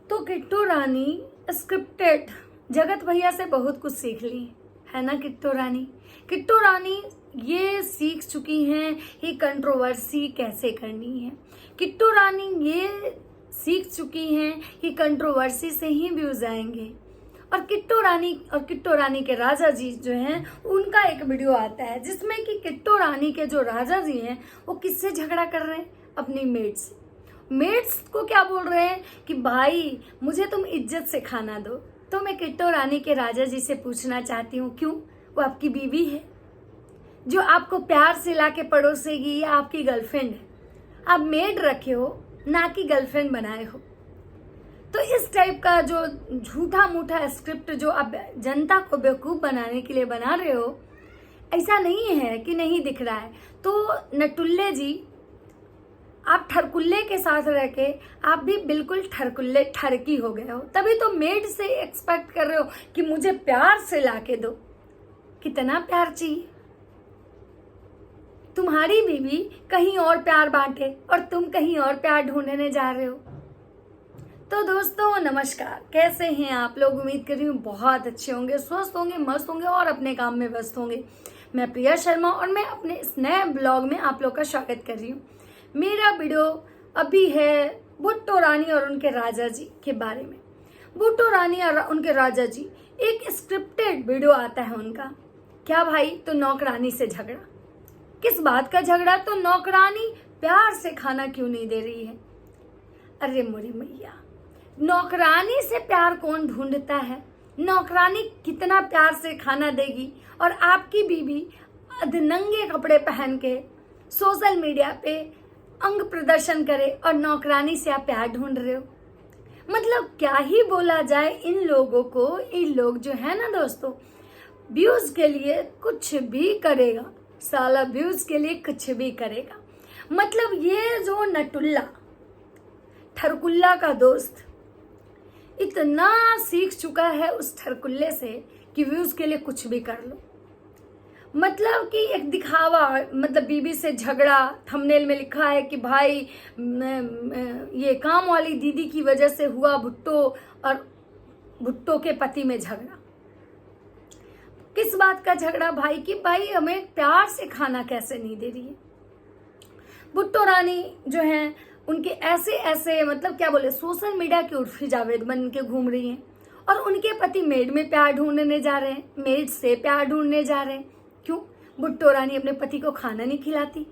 तो किट्टू रानी स्क्रिप्टेड जगत भैया से बहुत कुछ सीख ली है ना। किट्टू रानी ये सीख चुकी हैं कि कंट्रोवर्सी कैसे करनी है। किट्टू रानी ये सीख चुकी हैं कि कंट्रोवर्सी से ही व्यूज आएंगे। और किट्टू रानी के राजा जी जो हैं उनका एक वीडियो आता है जिसमें कि किट्टू रानी के जो राजा जी हैं वो किससे झगड़ा कर रहे हैं, अपनी मेड्स को क्या बोल रहे हैं कि भाई मुझे तुम इज्जत से खाना दो। तो मैं किट्टू रानी के राजा जी से पूछना चाहती हूँ, क्यों? वो आपकी बीवी है जो आपको प्यार से लाके परोसेगी या आपकी गर्लफ्रेंड है? आप मेड रखे हो ना कि गर्लफ्रेंड बनाए हो। तो इस टाइप का जो झूठा मूठा स्क्रिप्ट जो आप जनता को बेवकूफ बनाने के लिए बना रहे हो, ऐसा नहीं है कि नहीं दिख रहा है। तो नटुल्ले जी, आप ठरकुल्ले के साथ रह के आप भी बिल्कुल ठरकी हो गए हो। तभी तो मेड से एक्सपेक्ट कर रहे हो कि मुझे प्यार से लाके दो। कितना प्यार चाहिए? तुम्हारी बीवी कहीं और प्यार बांटे और तुम कहीं और प्यार ढूंढने जा रहे हो। तो दोस्तों नमस्कार, कैसे हैं आप लोग? उम्मीद कर रही हूँ बहुत अच्छे होंगे, स्वस्थ होंगे, मस्त होंगे और अपने काम में व्यस्त होंगे। मैं प्रिया शर्मा और मैं अपने इस नए ब्लॉग में आप लोग का स्वागत कर रही हूँ। मेरा वीडियो अभी है भुट्टो रानी और उनके राजा जी के बारे में। भुट्टो रानी और उनके राजा जी, एक स्क्रिप्टेड वीडियो आता है उनका। क्या भाई? तो नौकरानी से झगड़ा। किस बात का झगड़ा? तो नौकरानी प्यार से खाना क्यों नहीं दे रही है। अरे मोरी मैया, नौकरानी से प्यार कौन ढूंढता है? नौकरानी कितना प्यार से खाना देगी और आपकी बीवी अधनंगे कपड़े पहन के सोशल मीडिया पे अंग प्रदर्शन करे और नौकरानी से आप प्यार ढूंढ रहे हो। मतलब क्या ही बोला जाए इन लोगों को। इन लोग जो है ना दोस्तों, व्यूज के लिए कुछ भी करेगा, साला व्यूज के लिए कुछ भी करेगा। मतलब ये जो नटुल्ला ठरकुल्ला का दोस्त इतना सीख चुका है उस ठरकुल्ले से कि व्यूज के लिए कुछ भी कर लो। मतलब कि एक दिखावा, मतलब बीबी से झगड़ा। थंबनेल में लिखा है कि भाई ये काम वाली दीदी की वजह से हुआ भुट्टो और भुट्टो के पति में झगड़ा। किस बात का झगड़ा भाई? कि भाई हमें प्यार से खाना कैसे नहीं दे रही है। भुट्टो रानी जो है उनके ऐसे मतलब क्या बोले, सोशल मीडिया की उर्फी जावेद बन के घूम रही हैं और उनके पति मेड में प्यार ढूंढने जा रहे हैं, मेड से प्यार ढूंढने जा रहे हैं। क्यों? भुट्टो रानी अपने पति को खाना नहीं खिलाती,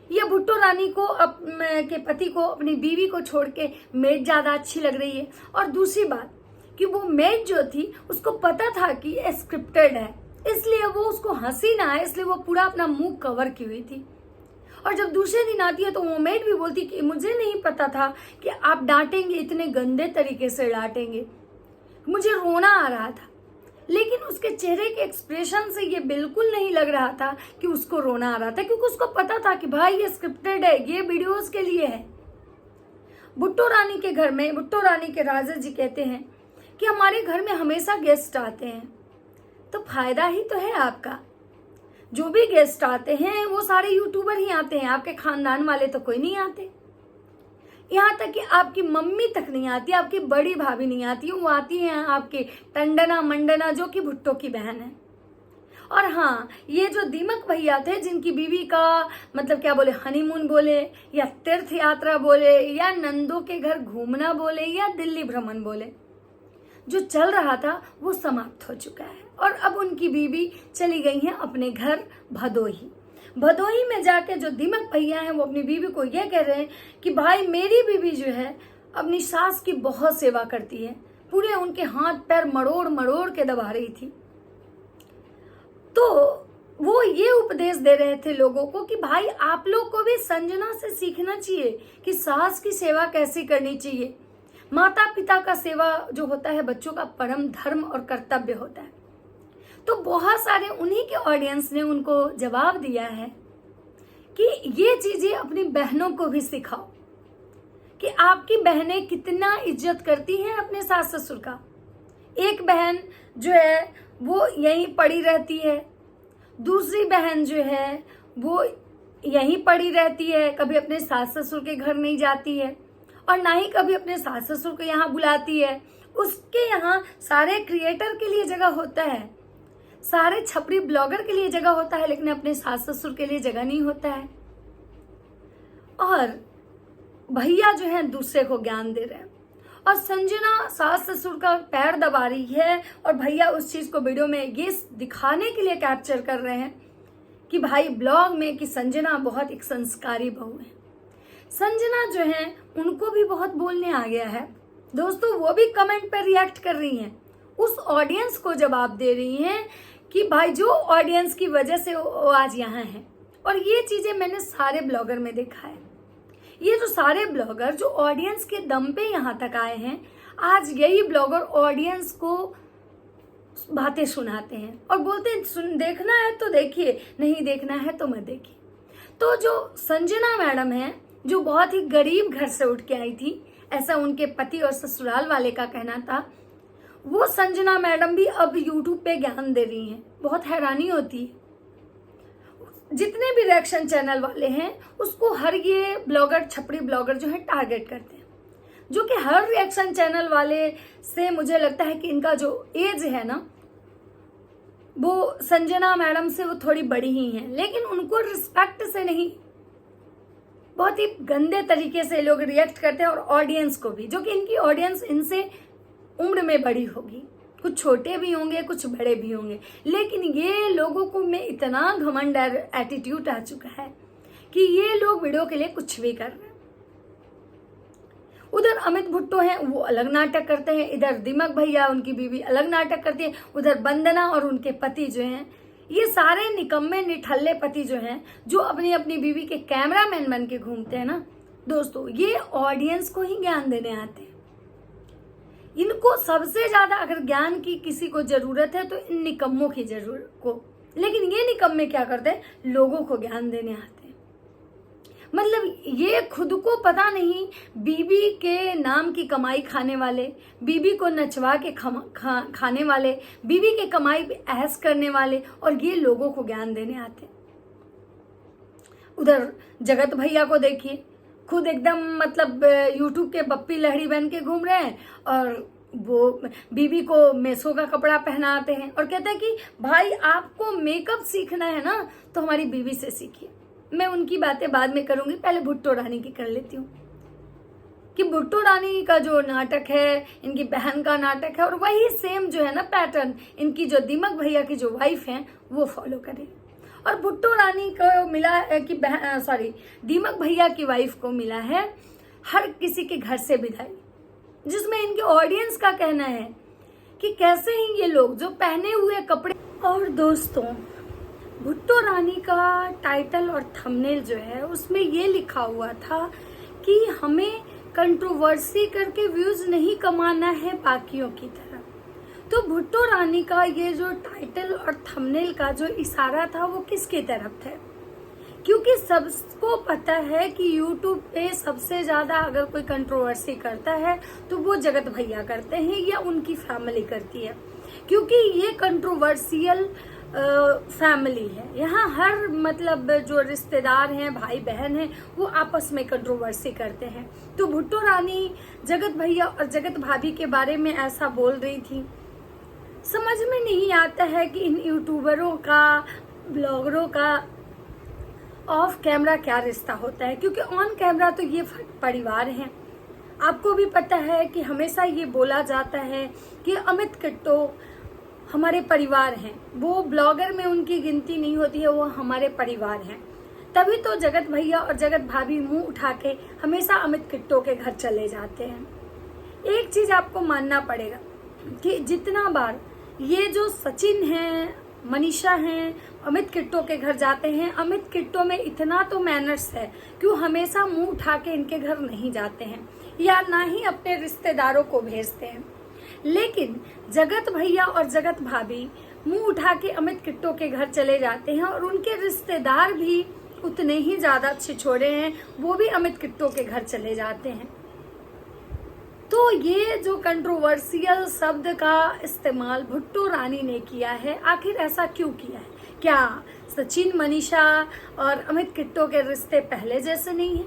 या भुट्टो रानी को के पति को अपनी बीवी को छोड़ के मेड ज्यादा अच्छी लग रही है। और दूसरी बात कि वो मेड जो थी उसको पता था कि ये स्क्रिप्टेड है, इसलिए वो उसको हंसी ना आए इसलिए वो पूरा अपना मुंह कवर की हुई थी। और जब दूसरे दिन आती है तो वो मेड भी बोलती कि मुझे नहीं पता था कि आप डांटेंगे, इतने गंदे तरीके से डांटेंगे, मुझे रोना आ रहा था। लेकिन उसके चेहरे के एक्सप्रेशन से ये बिल्कुल नहीं लग रहा था कि उसको रोना आ रहा था, क्योंकि उसको पता था कि भाई ये स्क्रिप्टेड है, ये वीडियोस के लिए है। भुट्टो रानी के घर में भुट्टो रानी के राजा जी कहते हैं कि हमारे घर में हमेशा गेस्ट आते हैं। तो फायदा ही तो है आपका। जो भी गेस्ट आते हैं वो सारे यूट्यूबर ही आते हैं, आपके खानदान वाले तो कोई नहीं आते। यहाँ तक कि आपकी मम्मी तक नहीं आती, आपकी बड़ी भाभी नहीं आती, वो आती हैं आपके टंडना मंडना जो कि भुट्टो की बहन है। और हाँ, ये जो दीमक भैया थे जिनकी बीवी का मतलब क्या बोले, हनीमून बोले या तीर्थ यात्रा बोले या नंदों के घर घूमना बोले या दिल्ली भ्रमण बोले, जो चल रहा था वो समाप्त हो चुका है। और अब उनकी बीवी चली गई हैं अपने घर भदोही में जाके जो दीमक भैया हैं वो अपनी बीवी को ये कह रहे हैं कि भाई मेरी बीवी जो है अपनी सास की बहुत सेवा करती है, पूरे उनके हाथ पैर मरोड़ मरोड़ के दबा रही थी। तो वो ये उपदेश दे रहे थे लोगों को कि भाई आप लोग को भी संजना से सीखना चाहिए कि सास की सेवा कैसे करनी चाहिए। माता पिता का सेवा जो होता है बच्चों का परम धर्म और कर्तव्य होता है। तो बहुत सारे उन्हीं के ऑडियंस ने उनको जवाब दिया है कि ये चीजें अपनी बहनों को भी सिखाओ कि आपकी बहनें कितना इज्जत करती हैं अपने सास ससुर का। एक बहन जो है वो यहीं पड़ी रहती है, दूसरी बहन जो है वो यहीं पड़ी रहती है, कभी अपने सास ससुर के घर नहीं जाती है। और ना ही कभी अपने सास ससुर को यहाँ बुलाती है। उसके यहाँ सारे क्रिएटर के लिए जगह होता है, सारे छपरी ब्लॉगर के लिए जगह होता है, लेकिन अपने सास ससुर के लिए जगह नहीं होता है। और भैया जो है दूसरे को ज्ञान दे रहे हैं और संजना सास ससुर का पैर दबा रही है और भैया उस चीज को वीडियो में ये दिखाने के लिए कैप्चर कर रहे हैं कि भाई ब्लॉग में कि संजना बहुत एक संस्कारी बहू है। संजना जो है उनको भी बहुत बोलने आ गया है दोस्तों, वो भी कमेंट पर रिएक्ट कर रही हैं, उस ऑडियंस को जवाब दे रही हैं कि भाई जो ऑडियंस की वजह से वो आज यहाँ है। और ये चीजें मैंने सारे ब्लॉगर में देखा है, ये जो सारे ब्लॉगर जो ऑडियंस के दम पे यहाँ तक आए हैं, आज यही ब्लॉगर ऑडियंस को बातें सुनाते हैं और बोलते हैं देखना है तो देखिए, नहीं देखना है तो मत देखिए। तो जो संजना मैडम है जो बहुत ही गरीब घर से उठ के आई थी, ऐसा उनके पति और ससुराल वाले का कहना था, वो संजना मैडम भी अब यूट्यूब पे ज्ञान दे रही हैं। बहुत हैरानी होती है, जितने भी रिएक्शन चैनल वाले हैं उसको हर ये ब्लॉगर छपड़ी ब्लॉगर जो है टारगेट करते हैं, जो कि हर रिएक्शन चैनल वाले से मुझे लगता है कि इनका जो एज है ना वो संजना मैडम से वो थोड़ी बड़ी ही है, लेकिन उनको रिस्पेक्ट से नहीं, बहुत ही गंदे तरीके से लोग रिएक्ट करते हैं। और ऑडियंस को भी, जो कि इनकी ऑडियंस इनसे उम्र में बड़ी होगी, कुछ छोटे भी होंगे कुछ बड़े भी होंगे, लेकिन ये लोगों को में इतना घमंड एटीट्यूड आ चुका है कि ये लोग वीडियो के लिए कुछ भी कर रहे हैं। उधर अमित भुट्टो हैं, वो अलग नाटक करते हैं, इधर दीमक भैया उनकी बीवी अलग नाटक करती है, उधर वंदना और उनके पति जो हैं, ये सारे निकम्मे निठल्ले पति जो हैं, जो अपनी अपनी बीवी के कैमरामैन बन के घूमते हैं ना दोस्तों, ये ऑडियंस को ही ज्ञान देने आते हैं। इनको सबसे ज्यादा अगर ज्ञान की किसी को जरूरत है तो इन निकम्मों की जरूरत को, लेकिन ये निकम्मे क्या करते हैं, लोगों को ज्ञान देने आते हैं। मतलब ये खुद को पता नहीं, बीबी के नाम की कमाई खाने वाले, बीबी को नचवा के खाने वाले, बीबी के कमाई पे ऐश करने वाले, और ये लोगों को ज्ञान देने आते हैं। उधर जगत भैया को देखिए, खुद एकदम मतलब यूट्यूब के बप्पी लहड़ी बन के घूम रहे हैं और वो बीबी को मेसो का कपड़ा पहनाते हैं और कहते हैं कि भाई आपको मेकअप सीखना है ना तो हमारी बीवी से सीखिए। मैं उनकी बातें बाद में करूंगी, पहले भुट्टो रानी की कर लेती हूँ कि भुट्टो रानी का जो नाटक है, इनकी बहन का नाटक है, और वही सेम जो है ना पैटर्न इनकी जो दीमक भैया की जो वाइफ है वो फॉलो करें। और भुट्टो रानी को मिला है कि दीमक भैया की वाइफ को मिला है हर किसी के घर से विदाई, जिसमें इनके ऑडियंस का कहना है कि कैसे ही ये लोग जो पहने हुए कपड़े। और दोस्तों भुट्टो रानी का टाइटल और थंबनेल जो है उसमें ये लिखा हुआ था कि हमें कंट्रोवर्सी करके व्यूज नहीं कमाना है बाकियों की तरह। तो भुट्टो रानी का ये जो टाइटल और थंबनेल का जो इशारा था वो किसकी तरफ था, क्योंकि सबको पता है कि यूट्यूब पे सबसे ज्यादा अगर कोई कंट्रोवर्सी करता है तो वो जगत भैया करते हैं या उनकी फैमिली करती है, क्योंकि ये कंट्रोवर्शियल फैमिली है। यहाँ हर मतलब जो रिश्तेदार हैं, भाई बहन हैं, वो आपस में कंट्रोवर्सी करते हैं। तो भुट्टो रानी जगत भैया और जगत भाभी के बारे में ऐसा बोल रही थी। समझ में नहीं आता है कि इन यूट्यूबरों का, ब्लॉगरों का ऑफ कैमरा क्या रिश्ता होता है, क्योंकि ऑन कैमरा तो ये परिवार है। आपको भी पता है कि हमेशा ये बोला जाता है कि अमित किट्टो हमारे परिवार हैं, वो ब्लॉगर में उनकी गिनती नहीं होती है, वो हमारे परिवार हैं। तभी तो जगत भैया और जगत भाभी मुंह उठा के हमेशा अमित किट्टो के घर चले जाते हैं। एक चीज आपको मानना पड़ेगा कि जितना बार ये जो सचिन हैं, मनीषा हैं, अमित किट्टो के घर जाते हैं, अमित किट्टो में इतना तो मैनर्स है कि वो हमेशा मुंह उठा के इनके घर नहीं जाते हैं या ना ही अपने रिश्तेदारों को भेजते हैं। लेकिन जगत भैया और जगत भाभी मुंह उठा के अमित किट्टो के घर चले जाते हैं और उनके रिश्तेदार भी उतने ही ज्यादा छिछोड़े हैं, वो भी अमित किट्टो के घर चले जाते हैं। तो ये जो कंट्रोवर्शियल शब्द का इस्तेमाल भुट्टो रानी ने किया है, आखिर ऐसा क्यों किया है? क्या सचिन, मनीषा और अमित किट्टो के रिश्ते पहले जैसे नहीं है?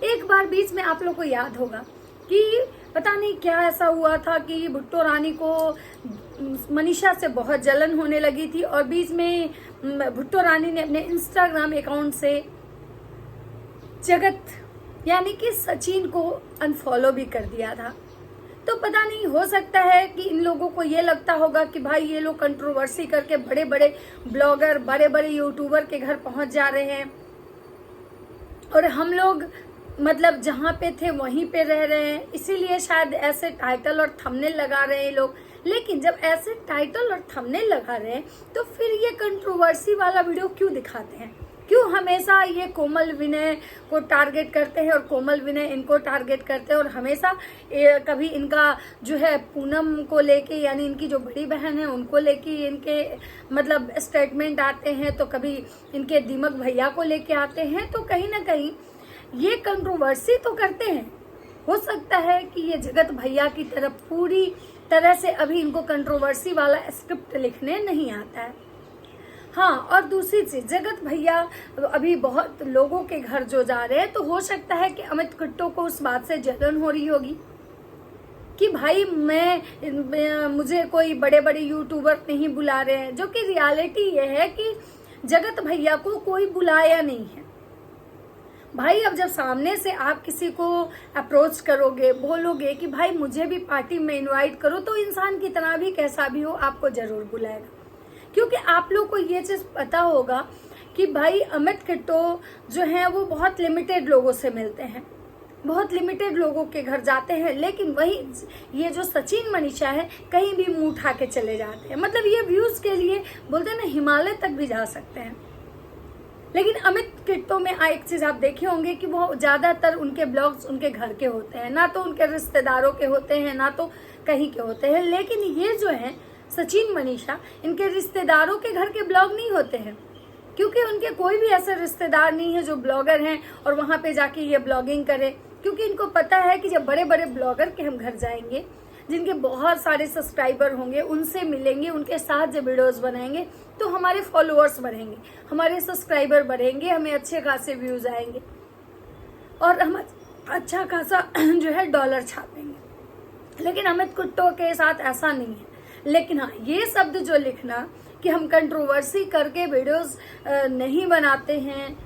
एक बार बीच में आप लोग को याद होगा कि पता नहीं क्या ऐसा हुआ था कि भुट्टो रानी को मनीषा से बहुत जलन होने लगी थी, और बीच में भुट्टो रानी ने अपने इंस्टाग्राम अकाउंट से जगत यानी कि सचिन को अनफॉलो भी कर दिया था। तो पता नहीं, हो सकता है कि इन लोगों को ये लगता होगा कि भाई ये लोग कंट्रोवर्सी करके बड़े बड़े ब्लॉगर, बड़े बड़े यूट्यूबर के घर पहुंच जा रहे हैं, और हम लोग मतलब जहाँ पे थे वहीं पे रह रहे हैं, इसीलिए शायद ऐसे टाइटल और थंबनेल लगा रहे हैं लोग। लेकिन जब ऐसे टाइटल और थंबनेल लगा रहे हैं तो फिर ये कंट्रोवर्सी वाला वीडियो क्यों दिखाते हैं? क्यों हमेशा ये कोमल विनय को टारगेट करते हैं और कोमल विनय इनको टारगेट करते हैं, और हमेशा कभी इनका जो है पूनम को लेके यानी इनकी जो बड़ी बहन है उनको लेके इनके मतलब स्टेटमेंट आते हैं, तो कभी इनके दीमक भैया को लेके आते हैं। तो कहीं ना कहीं ये कंट्रोवर्सी तो करते हैं। हो सकता है कि ये जगत भैया की तरफ पूरी तरह से अभी इनको कंट्रोवर्सी वाला स्क्रिप्ट लिखने नहीं आता है। हाँ, और दूसरी चीज, जगत भैया अभी बहुत लोगों के घर जो जा रहे हैं, तो हो सकता है कि अमित किट्टो को उस बात से जलन हो रही होगी कि भाई मुझे कोई बड़े बड़े यूट्यूबर नहीं बुला रहे हैं, जो कि रियलिटी ये है कि जगत भैया को कोई बुलाया नहीं है। भाई अब जब सामने से आप किसी को अप्रोच करोगे, बोलोगे कि भाई मुझे भी पार्टी में इनवाइट करो, तो इंसान कितना भी कैसा भी हो आपको जरूर बुलाएगा, क्योंकि आप लोग को ये चीज पता होगा कि भाई अमित किट्टो जो है वो बहुत लिमिटेड लोगों से मिलते हैं, बहुत लिमिटेड लोगों के घर जाते हैं। लेकिन वही ये जो सचिन मनीषा है कहीं भी मुंह उठा के चले जाते हैं, मतलब ये व्यूज के लिए बोलते हैं ना, हिमालय तक भी जा सकते हैं। लेकिन अमित किट्टो में एक चीज आप देखे होंगे कि वो ज्यादातर उनके ब्लॉग्स उनके घर के होते हैं, ना तो उनके रिश्तेदारों के होते हैं, ना तो कहीं के होते हैं। लेकिन ये जो है सचिन मनीषा, इनके रिश्तेदारों के घर के ब्लॉग नहीं होते हैं, क्योंकि उनके कोई भी ऐसे रिश्तेदार नहीं है जो ब्लॉगर हैं और वहां पे जाके ये ब्लॉगिंग करें। क्योंकि इनको पता है कि जब बड़े बड़े ब्लॉगर के हम घर जाएंगे, जिनके बहुत सारे सब्सक्राइबर होंगे, उनसे मिलेंगे, उनके साथ जब वीडियोस बनाएंगे, तो हमारे फॉलोअर्स बढ़ेंगे, हमारे सब्सक्राइबर बढ़ेंगे, हमें अच्छे खासे व्यूज आएंगे और हम अच्छा खासा जो है डॉलर छापेंगे। लेकिन अमित किट्टो के साथ ऐसा नहीं है। लेकिन हाँ, ये शब्द जो लिखना कि हम कंट्रोवर्सी करके वीडियोस नहीं बनाते हैं,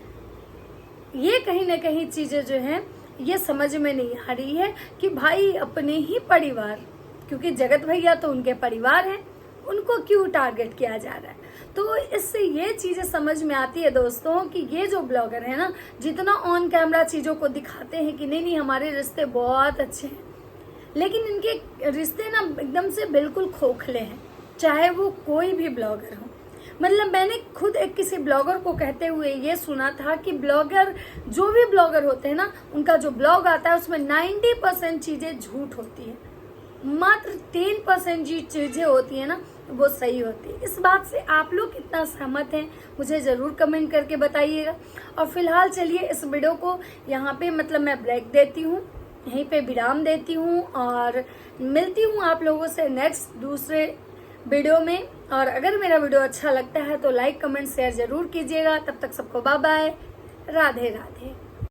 ये कहीं ना कहीं चीजें जो हैं ये समझ में नहीं आ रही है कि भाई अपने ही परिवार, क्योंकि जगत भैया तो उनके परिवार हैं, उनको क्यों टारगेट किया जा रहा है। तो इससे ये चीजें समझ में आती है दोस्तों कि ये जो ब्लॉगर है ना, जितना ऑन कैमरा चीजों को दिखाते हैं कि नहीं हमारे रिश्ते बहुत अच्छे हैं, लेकिन इनके रिश्ते ना एकदम से बिल्कुल खोखले हैं, चाहे वो कोई भी ब्लॉगर हो। मतलब मैंने खुद एक किसी ब्लॉगर को कहते हुए ये सुना था कि ब्लॉगर, जो भी ब्लॉगर होते हैं ना, उनका जो ब्लॉग आता है उसमें 90% चीजें झूठ होती है, मात्र 10% जी चीजें होती है ना वो सही होती है। इस बात से आप लोग कितना सहमत हैं मुझे जरूर कमेंट करके बताइएगा। और फिलहाल चलिए इस वीडियो को यहाँ पे मतलब मैं ब्रेक देती हूँ, यहीं पे विराम देती हूँ और मिलती हूँ आप लोगों से नेक्स्ट दूसरे वीडियो में। और अगर मेरा वीडियो अच्छा लगता है तो लाइक कमेंट शेयर जरूर कीजिएगा। तब तक सबको बाय बाय, राधे राधे।